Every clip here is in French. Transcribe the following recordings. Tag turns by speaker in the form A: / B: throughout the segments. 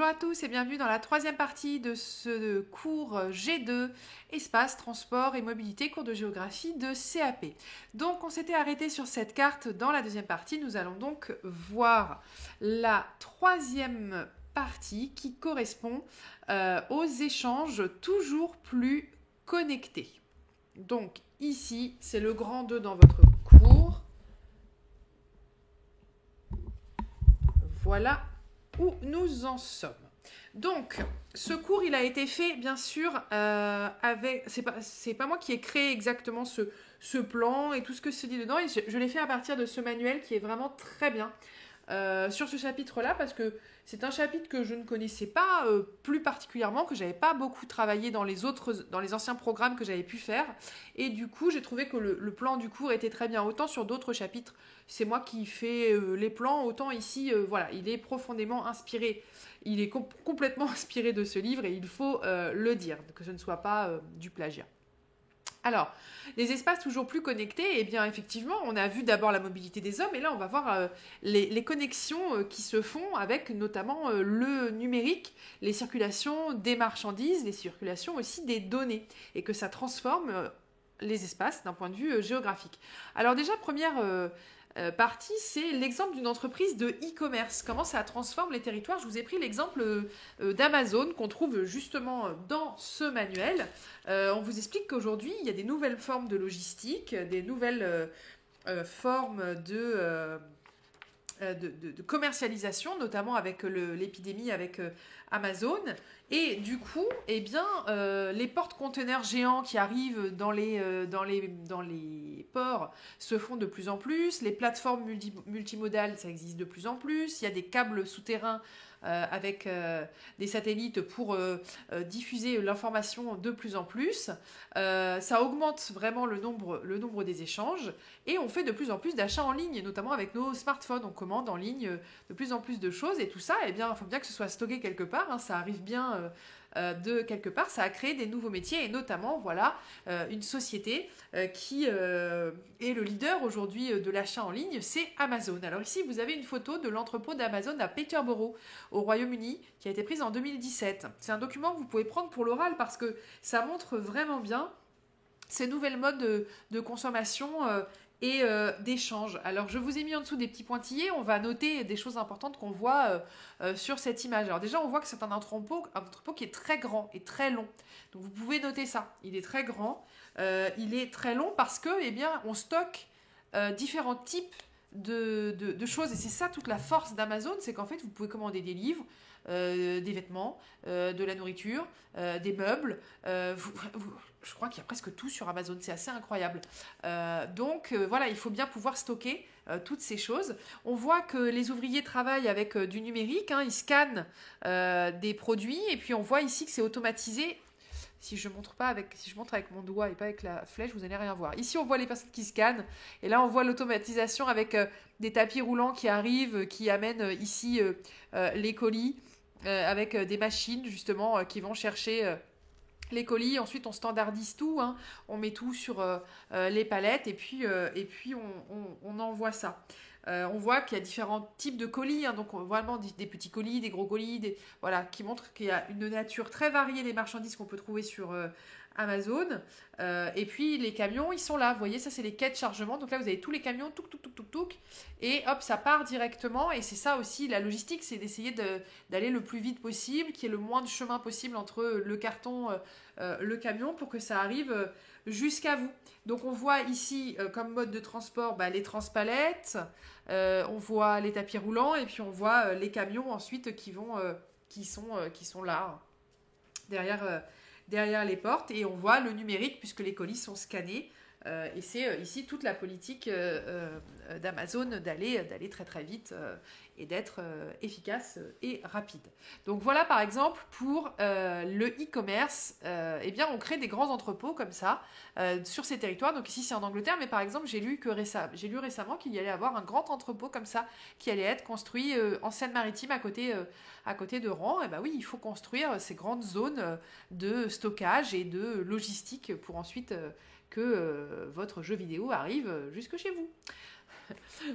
A: Bonjour à tous et bienvenue dans la troisième partie de ce cours G2, Espace, Transport et Mobilité, cours de géographie de CAP. Donc on s'était arrêté sur cette carte dans la deuxième partie. Nous allons donc voir la troisième partie qui correspond aux échanges toujours plus connectés. Donc ici, c'est le grand 2 dans votre cours. Voilà où nous en sommes. Donc, ce cours, il a été fait, bien sûr, avec... C'est pas moi qui ai créé exactement ce plan et tout ce que se dit dedans. Et je l'ai fait à partir de ce manuel qui est vraiment très bien sur ce chapitre-là, parce que c'est un chapitre que je ne connaissais pas plus particulièrement, que j'avais pas beaucoup travaillé dans les anciens programmes que j'avais pu faire. Et du coup, j'ai trouvé que le plan du cours était très bien. Autant sur d'autres chapitres, c'est moi qui fais les plans, autant ici, voilà, il est profondément inspiré. Il est complètement inspiré de ce livre et il faut le dire, que ce ne soit pas du plagiat. Alors, les espaces toujours plus connectés, eh bien effectivement, on a vu d'abord la mobilité des hommes et là on va voir les connexions qui se font avec notamment le numérique, les circulations des marchandises, les circulations aussi des données et que ça transforme les espaces d'un point de vue géographique. Alors déjà, première partie, c'est l'exemple d'une entreprise de e-commerce. Comment ça transforme les territoires? Je vous ai pris l'exemple d'Amazon qu'on trouve justement dans ce manuel. On vous explique qu'aujourd'hui, il y a des nouvelles formes de logistique, des nouvelles formes de commercialisation, notamment avec l'épidémie avec Amazon. Et du coup, eh bien, les porte-conteneurs géants qui arrivent dans les ports se font de plus en plus. Les plateformes multimodales, ça existe de plus en plus. Il y a des câbles souterrains avec des satellites pour diffuser l'information de plus en plus. Ça augmente vraiment le nombre des échanges et on fait de plus en plus d'achats en ligne, notamment avec nos smartphones. On commande en ligne de plus en plus de choses et tout ça, eh bien, il faut bien que ce soit stocké quelque part. Hein, ça arrive bien de quelque part, ça a créé des nouveaux métiers et notamment voilà une société qui est le leader aujourd'hui de l'achat en ligne, c'est Amazon. Alors ici vous avez une photo de l'entrepôt d'Amazon à Peterborough au Royaume-Uni qui a été prise en 2017. C'est un document que vous pouvez prendre pour l'oral parce que ça montre vraiment bien ces nouvelles modes de consommation et d'échange. Alors je vous ai mis en dessous des petits pointillés, on va noter des choses importantes qu'on voit sur cette image. Alors déjà on voit que c'est un entrepôt qui est très grand et très long. Donc vous pouvez noter ça, il est très grand, il est très long parce que eh bien, on stocke différents types de choses et c'est ça toute la force d'Amazon, c'est qu'en fait vous pouvez commander des livres, des vêtements, de la nourriture, des meubles. Je crois qu'il y a presque tout sur Amazon, c'est assez incroyable. Donc voilà, il faut bien pouvoir stocker toutes ces choses. On voit que les ouvriers travaillent avec du numérique, hein, ils scannent des produits et puis on voit ici que c'est automatisé. Si je montre avec mon doigt et pas avec la flèche, vous n'allez rien voir. Ici, on voit les personnes qui scannent. Et là, on voit l'automatisation avec des tapis roulants qui arrivent, qui amènent ici les colis avec des machines, justement, qui vont chercher les colis. Ensuite, on standardise tout. Hein. On met tout sur les palettes et puis on envoie ça. On voit qu'il y a différents types de colis, hein, donc vraiment des petits colis, des gros colis, voilà, qui montrent qu'il y a une nature très variée des marchandises qu'on peut trouver sur Amazon. Et puis les camions, ils sont là. Vous voyez, ça c'est les quais de chargement. Donc là, vous avez tous les camions, touc, et hop, ça part directement. Et c'est ça aussi, la logistique, c'est d'essayer d'aller le plus vite possible, qu'il y ait le moins de chemin possible entre le carton, le camion, pour que ça arrive jusqu'à vous. Donc on voit ici comme mode de transport les transpalettes, on voit les tapis roulants et puis on voit les camions ensuite qui sont là derrière les portes et on voit le numérique puisque les colis sont scannés. Et c'est ici toute la politique d'Amazon d'aller très très vite et d'être efficace et rapide. Donc voilà par exemple pour le e-commerce, eh bien on crée des grands entrepôts comme ça sur ces territoires. Donc ici c'est en Angleterre, mais par exemple j'ai lu récemment qu'il y allait avoir un grand entrepôt comme ça qui allait être construit en Seine-Maritime à côté de Rouen. Et ben oui, il faut construire ces grandes zones de stockage et de logistique pour ensuite que votre jeu vidéo arrive jusque chez vous.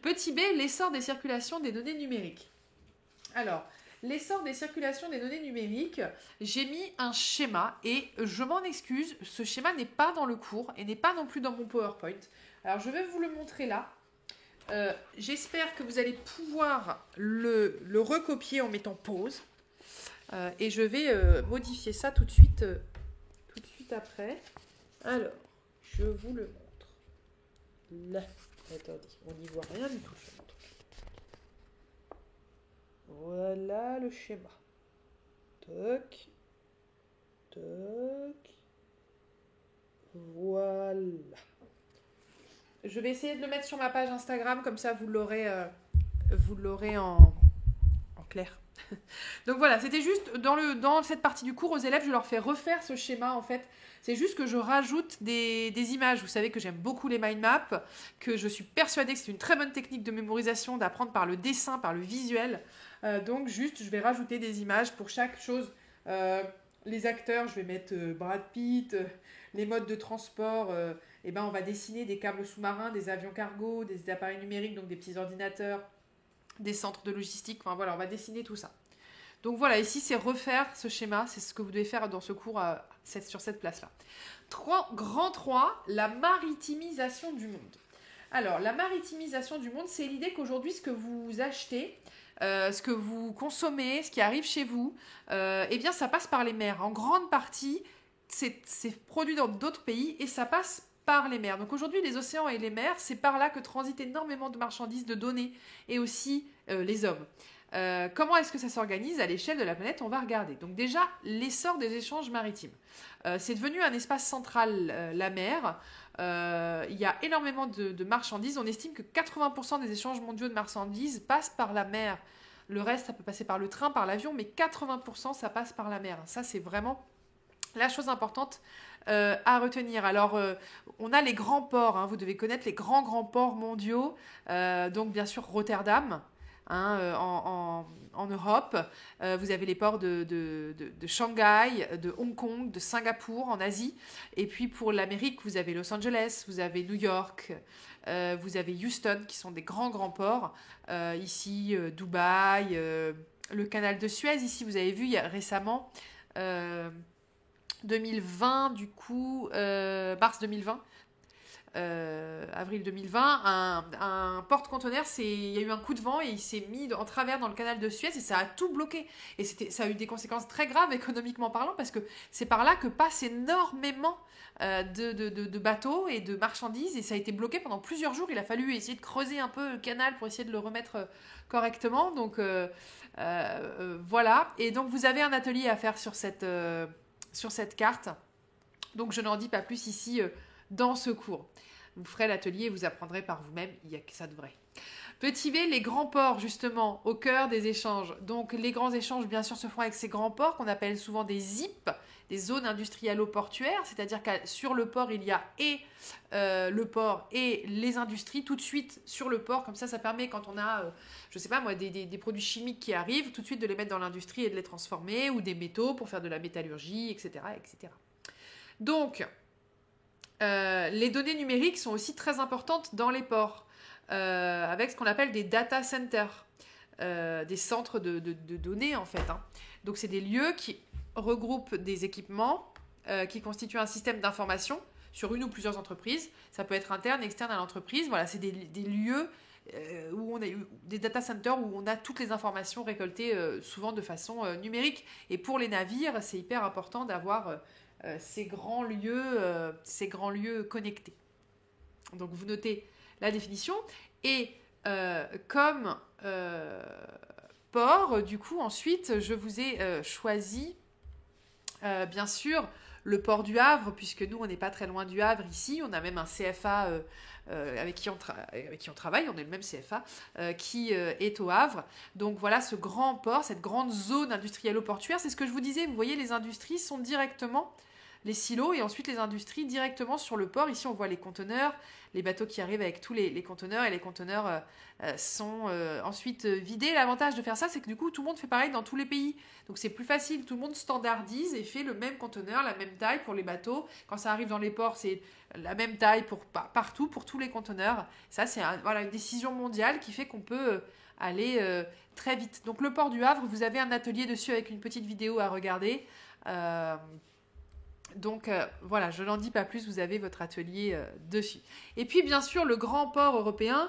A: Petit b, l'essor des circulations des données numériques. Alors, l'essor des circulations des données numériques, j'ai mis un schéma et je m'en excuse, ce schéma n'est pas dans le cours et n'est pas non plus dans mon PowerPoint. Alors je vais vous le montrer là. J'espère que vous allez pouvoir le recopier en mettant pause. Et je vais modifier ça tout de suite après. Alors, je vous le montre. Là, attendez, on n'y voit rien du tout sur mon truc. Voilà le schéma. Toc. Toc. Voilà. Je vais essayer de le mettre sur ma page Instagram, comme ça vous l'aurez en clair. Donc voilà, c'était juste dans cette partie du cours aux élèves, je leur fais refaire ce schéma en fait. C'est juste que je rajoute des images. Vous savez que j'aime beaucoup les mind maps, que je suis persuadée que c'est une très bonne technique de mémorisation, d'apprendre par le dessin, par le visuel. Donc juste, je vais rajouter des images pour chaque chose. Les acteurs, je vais mettre Brad Pitt, les modes de transport, on va dessiner des câbles sous-marins, des avions cargo, des appareils numériques, donc des petits ordinateurs, des centres de logistique, enfin voilà, on va dessiner tout ça. Donc voilà, ici c'est refaire ce schéma, c'est ce que vous devez faire dans ce cours sur cette place-là. Grand 3, la maritimisation du monde. Alors, la maritimisation du monde, c'est l'idée qu'aujourd'hui, ce que vous achetez, ce que vous consommez, ce qui arrive chez vous, ça passe par les mers. En grande partie, c'est produit dans d'autres pays et ça passe par les mers. Donc aujourd'hui, les océans et les mers, c'est par là que transitent énormément de marchandises, de données et aussi les hommes. Comment est-ce que ça s'organise à l'échelle de la planète? On va regarder. Donc déjà, l'essor des échanges maritimes. C'est devenu un espace central, la mer. Il y a énormément de marchandises. On estime que 80% des échanges mondiaux de marchandises passent par la mer. Le reste, ça peut passer par le train, par l'avion, mais 80% ça passe par la mer. Ça, c'est vraiment la chose importante à retenir. Alors, on a les grands ports. Hein. Vous devez connaître les grands ports mondiaux. Donc, bien sûr, Rotterdam. En Europe, vous avez les ports de Shanghai, de Hong Kong, de Singapour en Asie. Et puis pour l'Amérique, vous avez Los Angeles, vous avez New York, vous avez Houston qui sont des grands ports. Ici, Dubaï, le canal de Suez. Ici, vous avez vu récemment, 2020, du coup, mars 2020. Avril 2020, un porte-conteneur, il y a eu un coup de vent et il s'est mis en travers dans le canal de Suez et ça a tout bloqué. Et ça a eu des conséquences très graves économiquement parlant parce que c'est par là que passent énormément de bateaux et de marchandises et ça a été bloqué pendant plusieurs jours. Il a fallu essayer de creuser un peu le canal pour essayer de le remettre correctement. Donc voilà. Et donc vous avez un atelier à faire sur cette carte. Donc je n'en dis pas plus ici dans ce cours. Vous ferez l'atelier et vous apprendrez par vous-même, il y a que ça de vrai. Petit B, les grands ports, justement, au cœur des échanges. Donc, les grands échanges, bien sûr, se font avec ces grands ports qu'on appelle souvent des ZIP, des zones industrielles-portuaires, c'est-à-dire que sur le port, il y a le port et les industries tout de suite sur le port. Comme ça permet, quand on a, je ne sais pas moi, des produits chimiques qui arrivent, tout de suite de les mettre dans l'industrie et de les transformer, ou des métaux pour faire de la métallurgie, etc. etc. Donc, les données numériques sont aussi très importantes dans les ports, avec ce qu'on appelle des data centers, des centres de données en fait. Hein. Donc c'est des lieux qui regroupent des équipements qui constituent un système d'information sur une ou plusieurs entreprises. Ça peut être interne, externe à l'entreprise. Voilà, c'est des lieux où on a des data centers où on a toutes les informations récoltées souvent de façon numérique. Et pour les navires, c'est hyper important d'avoir ces grands lieux connectés. Donc vous notez la définition et comme port, du coup ensuite je vous ai choisi bien sûr le port du Havre, puisque nous on n'est pas très loin du Havre ici, on a même un CFA avec qui on travaille, on est le même CFA qui est au Havre. Donc voilà ce grand port, cette grande zone industrielle-portuaire, c'est ce que je vous disais, vous voyez les industries sont directement les silos et ensuite les industries directement sur le port. Ici, on voit les conteneurs, les bateaux qui arrivent avec tous les conteneurs et les conteneurs sont ensuite vidés. L'avantage de faire ça, c'est que du coup, tout le monde fait pareil dans tous les pays. Donc, c'est plus facile. Tout le monde standardise et fait le même conteneur, la même taille pour les bateaux. Quand ça arrive dans les ports, c'est la même taille partout, pour tous les conteneurs. Ça, c'est voilà, une décision mondiale qui fait qu'on peut aller très vite. Donc, le port du Havre, vous avez un atelier dessus avec une petite vidéo à regarder. Donc voilà, je n'en dis pas plus, vous avez votre atelier dessus. Et puis bien sûr, le grand port européen,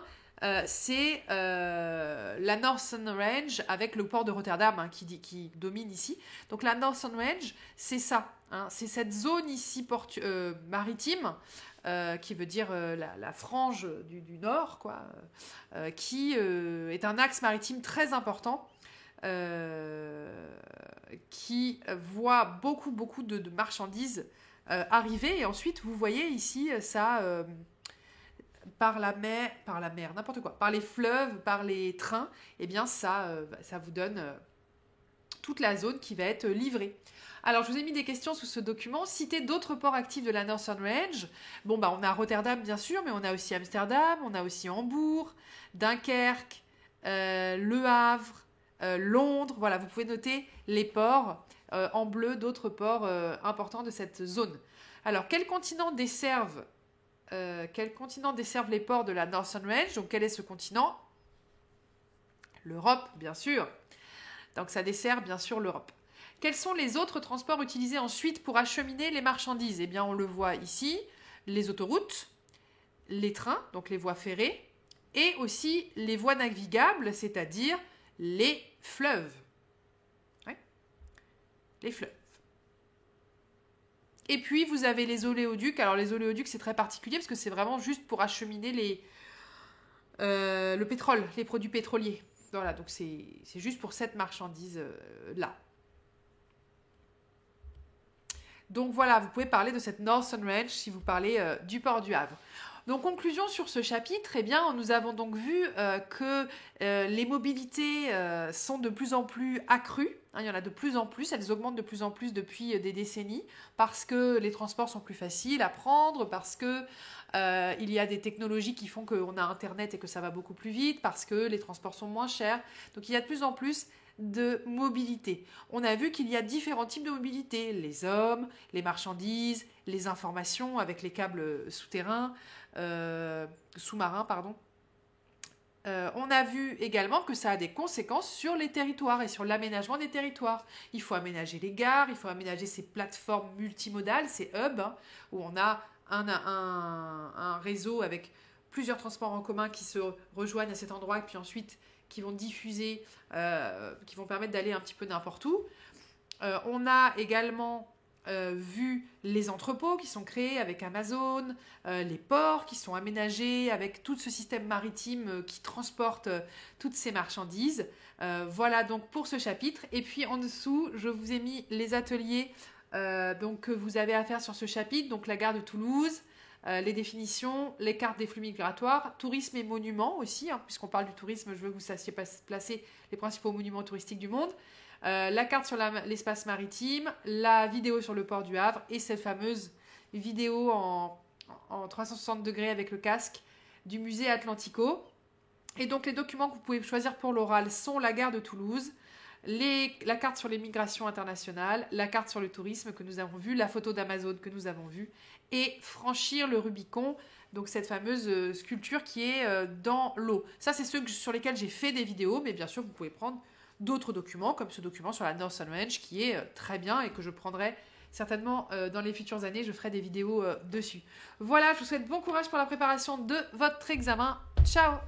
A: c'est la Northern Range avec le port de Rotterdam hein, qui domine ici. Donc la Northern Range, c'est ça, hein, c'est cette zone ici maritime, qui veut dire la frange du nord, quoi, qui est un axe maritime très important. Qui voit beaucoup de marchandises arriver. Et ensuite, vous voyez ici, ça, par la mer, n'importe quoi, par les fleuves, par les trains, eh bien, ça vous donne toute la zone qui va être livrée. Alors, je vous ai mis des questions sous ce document. Citez d'autres ports actifs de la Northern Range. Bon, bah, on a Rotterdam, bien sûr, mais on a aussi Amsterdam, on a aussi Hambourg, Dunkerque, Le Havre, Londres, voilà, vous pouvez noter les ports en bleu, d'autres ports importants de cette zone. Alors, quel continent desservent les ports de la Northern Range? Donc, quel est ce continent? L'Europe, bien sûr. Donc, ça dessert bien sûr l'Europe. Quels sont les autres transports utilisés ensuite pour acheminer les marchandises? Eh bien, on le voit ici, les autoroutes, les trains, donc les voies ferrées, et aussi les voies navigables, c'est-à-dire les fleuves. Ouais. Les fleuves. Et puis, vous avez les oléoducs. Alors, les oléoducs, c'est très particulier parce que c'est vraiment juste pour acheminer le pétrole, les produits pétroliers. Voilà, donc c'est juste pour cette marchandise-là. Donc, voilà, vous pouvez parler de cette Northern Range si vous parlez du port du Havre. Donc, conclusion sur ce chapitre, eh bien, nous avons donc vu que les mobilités sont de plus en plus accrues. Hein, il y en a de plus en plus, elles augmentent de plus en plus depuis des décennies parce que les transports sont plus faciles à prendre, parce que il y a des technologies qui font qu'on a Internet et que ça va beaucoup plus vite, parce que les transports sont moins chers. Donc, il y a de plus en plus de mobilité. On a vu qu'il y a différents types de mobilité, les hommes, les marchandises, les informations avec les câbles souterrains, sous-marins, pardon. On a vu également que ça a des conséquences sur les territoires et sur l'aménagement des territoires. Il faut aménager les gares, il faut aménager ces plateformes multimodales, ces hubs, hein, où on a un réseau avec plusieurs transports en commun qui se rejoignent à cet endroit et puis ensuite qui vont diffuser, qui vont permettre d'aller un petit peu n'importe où. On a également vu les entrepôts qui sont créés avec Amazon, les ports qui sont aménagés avec tout ce système maritime qui transporte toutes ces marchandises. Voilà donc pour ce chapitre. Et puis en dessous, je vous ai mis les ateliers donc, que vous avez à faire sur ce chapitre. Donc la gare de Toulouse, les définitions, les cartes des flux migratoires, tourisme et monuments aussi, hein, puisqu'on parle du tourisme, je veux que vous sachiez placer les principaux monuments touristiques du monde. La carte sur l'espace maritime, la vidéo sur le port du Havre et cette fameuse vidéo en 360 degrés avec le casque du musée Atlantico. Et donc les documents que vous pouvez choisir pour l'oral sont la gare de Toulouse, la carte sur les migrations internationales, la carte sur le tourisme que nous avons vue, la photo d'Amazon que nous avons vue et franchir le Rubicon, donc cette fameuse sculpture qui est dans l'eau. Ça, c'est ceux sur lesquels j'ai fait des vidéos, mais bien sûr, vous pouvez prendre d'autres documents, comme ce document sur la Northern Range, qui est très bien et que je prendrai certainement dans les futures années. Je ferai des vidéos dessus. Voilà, je vous souhaite bon courage pour la préparation de votre examen. Ciao!